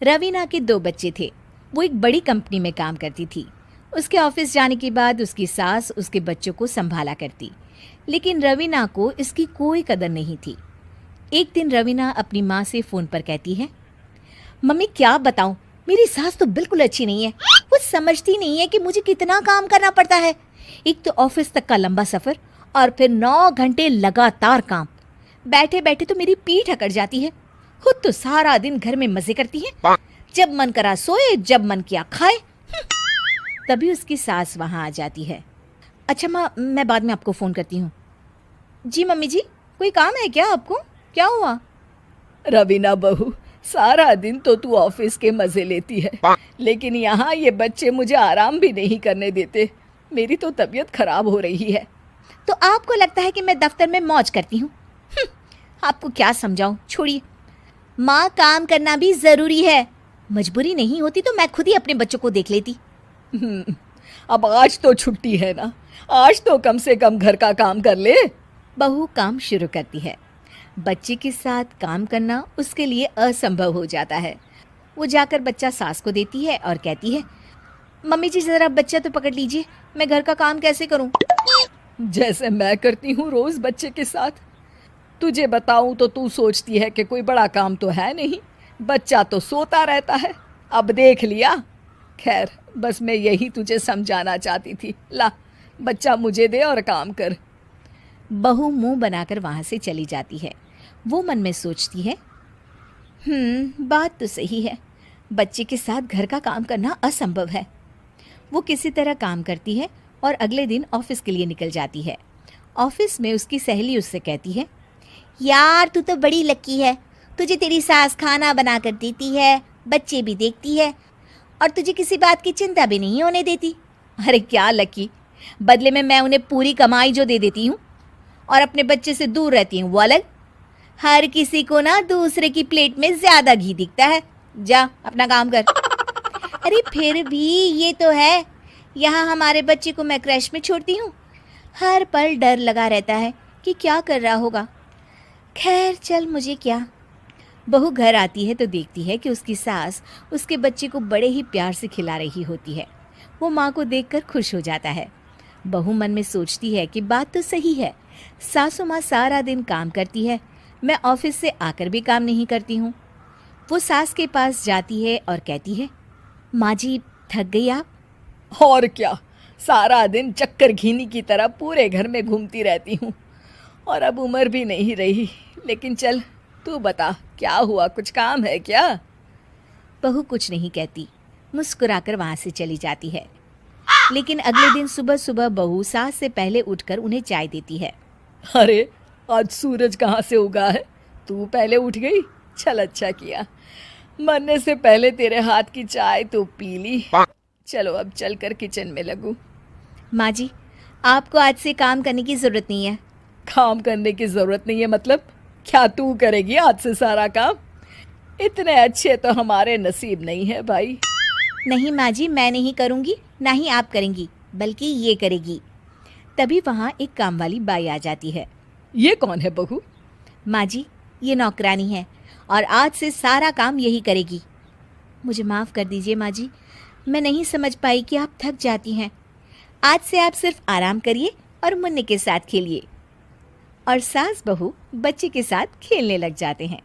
रवीना के 2 बच्चे थे। वो एक बड़ी कंपनी में काम करती थी। उसके ऑफिस जाने के बाद उसकी सास उसके बच्चों को संभाला करती, लेकिन रवीना को इसकी कोई कदर नहीं थी। एक दिन रवीना अपनी माँ से फ़ोन पर कहती है, मम्मी क्या बताऊं, मेरी सास तो बिल्कुल अच्छी नहीं है। वो समझती नहीं है कि मुझे कितना काम करना पड़ता है। एक तो ऑफिस तक का लंबा सफ़र और फिर 9 घंटे लगातार काम। बैठे बैठे तो मेरी पीठ अकड़ जाती है। खुद तो सारा दिन घर में मजे करती है, जब मन करा सोए, जब मन किया खाए। तभी उसकी सास वहां आ जाती है। अच्छा माँ, मैं बाद में आपको फ़ोन करती हूँ। जी मम्मी जी, कोई काम है क्या आपको? क्या हुआ? रवीना बहू, सारा दिन तो तू ऑफिस के मजे लेती है, लेकिन यहाँ ये बच्चे मुझे आराम भी नहीं करने देते। मेरी तो तबीयत खराब हो रही है। तो आपको लगता है कि मैं दफ्तर में मौज करती हूँ? आपको क्या समझाऊं, छोड़िए। माँ, काम करना भी ज़रूरी है। मजबूरी नहीं होती तो मैं खुद ही अपने बच्चों को देख लेती। अब आज तो छुट्टी है ना, आज तो कम से कम घर का काम कर ले। बहू काम शुरू करती है। बच्चे के साथ काम करना उसके लिए असंभव हो जाता है। वो जाकर बच्चा सास को देती है और कहती है, मम्मी जी ज़रा बच्चा तो पकड़ लीजिए, मैं घर का काम कैसे करूं? जैसे मैं करती हूँ रोज बच्चे के साथ। तुझे बताऊं तो तू सोचती है कि कोई बड़ा काम तो है नहीं, बच्चा तो सोता रहता है। अब देख लिया। खैर, बस मैं यही तुझे समझाना चाहती थी। ला, बच्चा मुझे दे और काम कर। बहू मुंह बनाकर वहां से चली जाती है। वो मन में सोचती है, बात तो सही है, बच्चे के साथ घर का काम करना असंभव है। वो किसी तरह काम करती है और अगले दिन ऑफिस के लिए निकल जाती है। ऑफिस में उसकी सहेली उससे कहती है, यार तू तो बड़ी लकी है, तुझे तेरी सास खाना बना कर देती है, बच्चे भी देखती है और तुझे किसी बात की चिंता भी नहीं होने देती। अरे क्या लकी, बदले में मैं उन्हें पूरी कमाई जो दे देती हूँ और अपने बच्चे से दूर रहती हूँ, वो अलग। हर किसी को ना दूसरे की प्लेट में ज्यादा घी दिखता है। जा अपना काम कर। अरे फिर भी ये तो है, यहाँ हमारे बच्चे को मैं क्रैश में छोड़ती हूँ, हर पल डर लगा रहता है कि क्या कर रहा होगा। खैर चल, मुझे क्या। बहू घर आती है तो देखती है कि उसकी सास उसके बच्चे को बड़े ही प्यार से खिला रही होती है। वो माँ को देखकर खुश हो जाता है। बहू मन में सोचती है कि बात तो सही है, सासू माँ सारा दिन काम करती है, मैं ऑफिस से आकर भी काम नहीं करती हूँ। वो सास के पास जाती है और कहती है, माँ जी थक गई आप? और क्या, सारा दिन चक्कर घीनी की तरह पूरे घर में घूमती रहती हूँ और अब उम्र भी नहीं रही। लेकिन चल तू बता, क्या हुआ, कुछ काम है क्या? बहू कुछ नहीं कहती, मुस्कुराकर वहाँ से चली जाती है। लेकिन अगले दिन सुबह सुबह बहू सास से पहले उठकर उन्हें चाय देती है। अरे आज सूरज कहाँ से उगा है, तू पहले उठ गई? चल अच्छा किया, मरने से पहले तेरे हाथ की चाय तो पी ली। चलो अब चलकर किचन में लगूं। माँ जी, आपको आज से काम करने की ज़रूरत नहीं है। काम करने की ज़रूरत नहीं है मतलब? क्या तू करेगी आज से सारा काम? इतने अच्छे तो हमारे नसीब नहीं है भाई। नहीं माँ जी, मैं नहीं करूँगी, ना ही आप करेंगी, बल्कि ये करेगी। तभी वहाँ एक काम वाली बाई आ जाती है। ये कौन है बहू? माँ जी, ये नौकरानी है और आज से सारा काम यही करेगी। मुझे माफ़ कर दीजिए माँ जी, मैं नहीं समझ पाई कि आप थक जाती हैं। आज से आप सिर्फ आराम करिए और मुन्ने के साथ खेलिए। और सास बहू बच्चे के साथ खेलने लग जाते हैं।